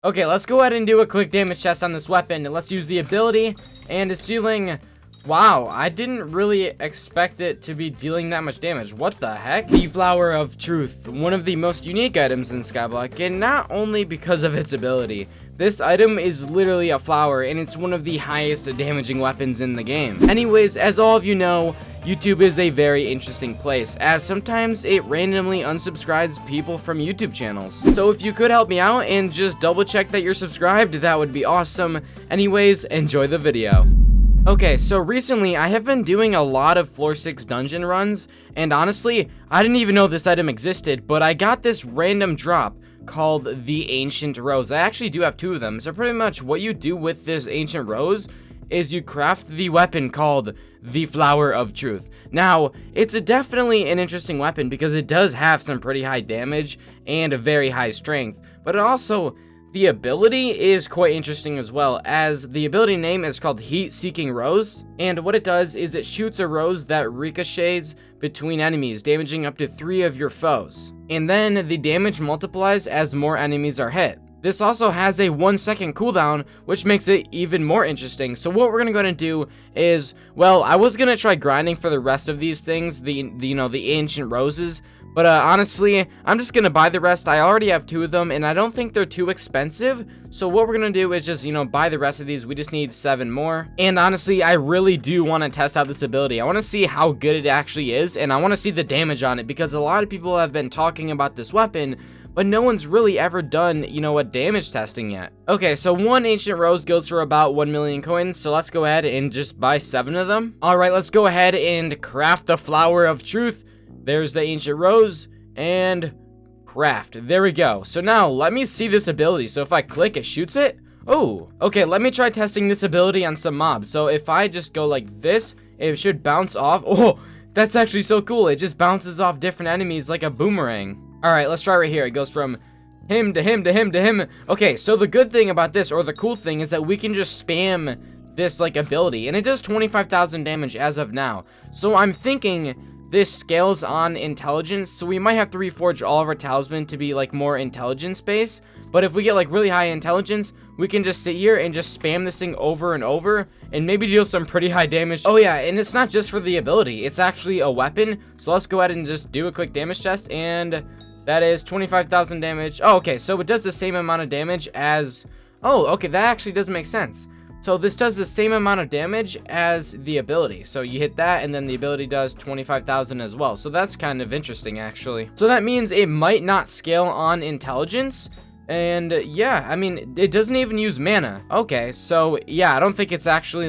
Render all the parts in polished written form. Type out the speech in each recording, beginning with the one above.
Okay, let's go ahead and do a quick damage test on this weapon. Let's use the ability, and it's dealing... Wow, I didn't really expect it to be dealing that much damage. What the heck? The Flower of Truth, one of the most unique items in Skyblock, and not only because of its ability. This item is literally a flower, and it's one of the highest damaging weapons in the game. Anyways, as all of you know, YouTube is a very interesting place, as sometimes it randomly unsubscribes people from YouTube channels. So if you could help me out and just double check that you're subscribed, that would be awesome. Anyways, enjoy the video. Okay, so recently I have been doing a lot of floor 6 dungeon runs, and honestly, I didn't even know this item existed, but I got this random drop called the Ancient Rose. I actually do have 2 of them, so pretty much what you do with this Ancient Rose is you craft the weapon called the Flower of Truth. Now, it's definitely an interesting weapon because it does have some pretty high damage and a very high strength, but it also... The ability is quite interesting as well, as the ability name is called Heat-Seeking Rose, and what it does is it shoots a rose that ricochets between enemies, damaging up to 3 of your foes. And then the damage multiplies as more enemies are hit. This also has a 1-second cooldown, which makes it even more interesting. So what we're gonna go ahead and do is, well, I was gonna try grinding for the rest of these things, the Ancient Roses, but honestly, I'm just gonna buy the rest. I already have 2 of them, and I don't think they're too expensive. So what we're gonna do is just, buy the rest of these. We just need 7 more. And honestly, I really do want to test out this ability. I want to see how good it actually is, and I want to see the damage on it, because a lot of people have been talking about this weapon, but no one's really ever done, a damage testing yet. Okay, so 1 Ancient Rose goes for about 1 million coins, so let's go ahead and just buy 7 of them. Alright, let's go ahead and craft the Flower of Truth. There's the Ancient Rose, and craft. There we go. So now, let me see this ability. So if I click, it shoots it. Oh, okay, let me try testing this ability on some mobs. So if I just go like this, it should bounce off. Oh, that's actually so cool. It just bounces off different enemies like a boomerang. Alright, let's try right here. It goes from him to him to him to him. Okay, so the good thing about this, or the cool thing, is that we can just spam this ability, and it does 25,000 damage as of now. So I'm thinking this scales on intelligence, so we might have to reforge all of our talisman to be more intelligence based. But if we get really high intelligence, we can just sit here and just spam this thing over and over and maybe deal some pretty high damage. Oh yeah, and it's not just for the ability, it's actually a weapon. So let's go ahead and just do a quick damage test, and that is 25,000 damage. Oh, okay, so it does the same amount of damage as... Oh, okay, that actually does make sense. So this does the same amount of damage as the ability. So you hit that, and then the ability does 25,000 as well. So that's kind of interesting, actually. So that means it might not scale on intelligence. And yeah, I mean, it doesn't even use mana. Okay, so yeah, I don't think it's actually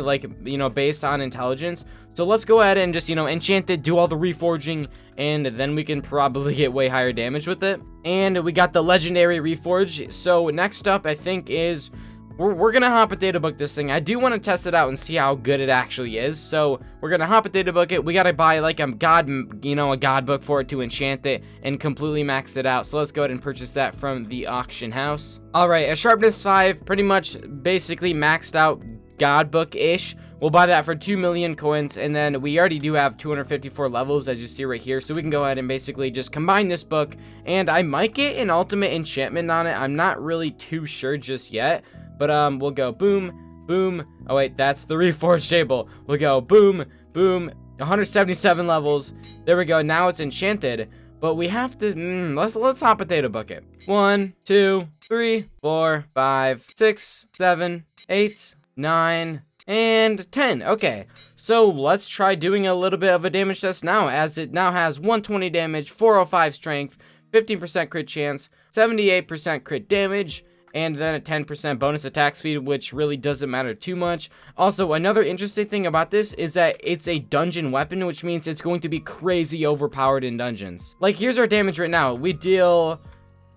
based on intelligence. So let's go ahead and just, enchant it, do all the reforging, and then we can probably get way higher damage with it. And we got the legendary reforge. So next up, I think, is... We're gonna hop a data book this thing. I do want to test it out and see how good it actually is. So we're gonna hop a data book it. We gotta buy a god book for it to enchant it and completely max it out. So let's go ahead and purchase that from the auction house. All right, a sharpness 5, pretty much basically maxed out god book ish. We'll buy that for 2 million coins, and then we already do have 254 levels, as you see right here. So we can go ahead and basically just combine this book, and I might get an ultimate enchantment on it. I'm not really too sure just yet. But we'll go boom, boom. Oh wait, that's the reforged table. We'll go boom, boom. 177 levels. There we go. Now it's enchanted. But we have to. Let's hop a data bucket. 1, 2, 3, 4, 5, 6, 7, 8, 9, and 10. Okay. So let's try doing a little bit of a damage test now, as it now has 120 damage, 405 strength, 15% crit chance, 78% crit damage, and then a 10% bonus attack speed, which really doesn't matter too much. Also, another interesting thing about this is that it's a dungeon weapon, which means it's going to be crazy overpowered in dungeons. Here's our damage right now. We deal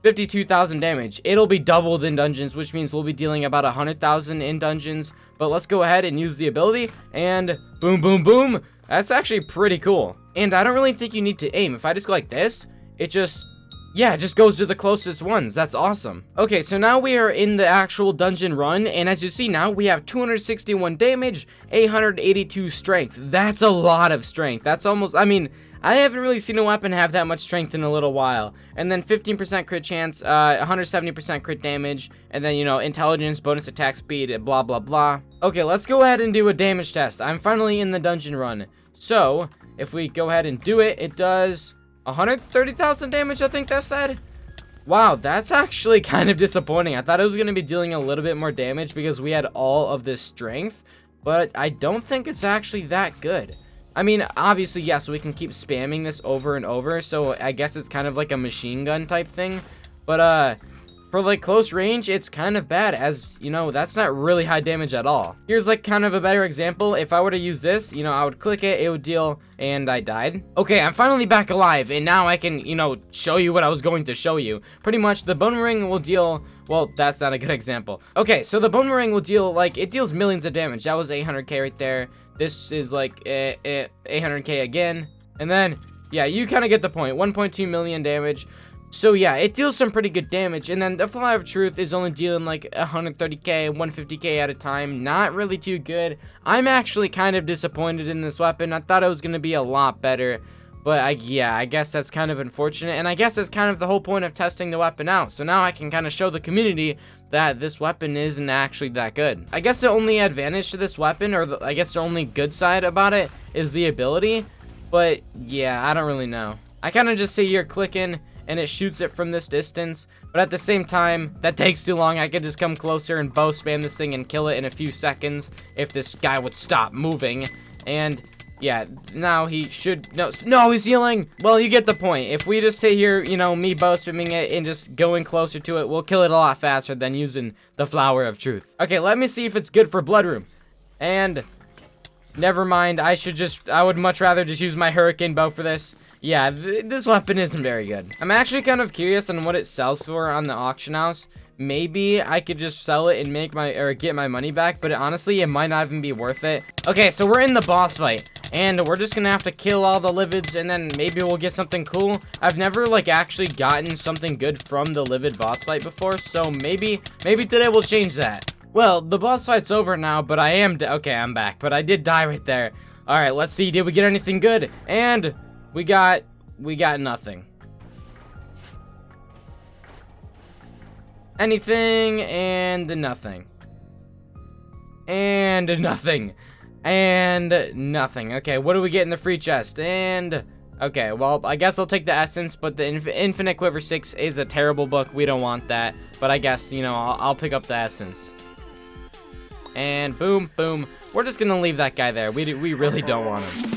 52,000 damage. It'll be doubled in dungeons, which means we'll be dealing about 100,000 in dungeons. But let's go ahead and use the ability, and boom, boom, boom. That's actually pretty cool. And I don't really think you need to aim. If I just go like this, it just goes to the closest ones. That's awesome. Okay, so now we are in the actual dungeon run, and as you see now, we have 261 damage, 882 strength. That's a lot of strength. That's almost, I I haven't really seen a weapon have that much strength in a little while. And then 15% crit chance, 170% crit damage, and then, you know, intelligence, bonus attack speed, blah, blah, blah. Okay, let's go ahead and do a damage test. I'm finally in the dungeon run. So, if we go ahead and do it, it does 130,000 damage, I think that said. Wow, that's actually kind of disappointing. I thought it was going to be dealing a little bit more damage because we had all of this strength, but I don't think it's actually that good. I mean, obviously, yes, we can keep spamming this over and over, so I guess it's kind of like a machine gun type thing. But, for, like, close range, it's kind of bad, as, you know, that's not really high damage at all. Here's, like, kind of a better example. If I were to use this, you know, I would click it, it would deal, and I died. Okay, I'm finally back alive, and now I can, you know, show you what I was going to show you. Pretty much, the bone ring will deal... Well, that's not a good example. Okay, so the bone ring will deal, like, it deals millions of damage. That was 800k right there. This is, like, 800k again. And then, yeah, you kind of get the point. 1.2 million damage. So, yeah, it deals some pretty good damage. And then the Flower of Truth is only dealing, like, 130k, 150k at a time. Not really too good. I'm actually kind of disappointed in this weapon. I thought it was going to be a lot better. But, yeah, I guess that's kind of unfortunate, and I guess that's kind of the whole point of testing the weapon out. So now I can kind of show the community that this weapon isn't actually that good. I guess the only advantage to this weapon, or I guess the only good side about it, is the ability. But, yeah, I don't really know. I kind of just see you're clicking, and it shoots it from this distance. But at the same time, that takes too long. I could just come closer and bow spam this thing and kill it in a few seconds if this guy would stop moving. And... yeah, now he should... No, he's healing! Well, you get the point. If we just sit here, you know, me bow spamming it and just going closer to it, we'll kill it a lot faster than using the Flower of Truth. Okay, let me see if it's good for Blood Room. And... never mind, I would much rather just use my Hurricane Bow for this. Yeah, this weapon isn't very good. I'm actually kind of curious on what it sells for on the auction house. Maybe I could just sell it and get my money back, but honestly, it might not even be worth it. Okay, so we're in the boss fight, and we're just gonna have to kill all the livids, and then maybe we'll get something cool. I've never, like, actually gotten something good from the livid boss fight before, so maybe today we'll change that. Well, the boss fight's over now, but okay, I'm back, but I did die right there. All right, let's see, did we get anything good? And we got nothing. Anything and nothing. And nothing. And nothing. Okay, what do we get in the free chest? And okay, well, I guess I'll take the essence, but the Infinite Quiver 6 is a terrible book. We don't want that. But I guess, you know, I'll pick up the essence. And boom, boom. We're just gonna leave that guy there. We really don't want him.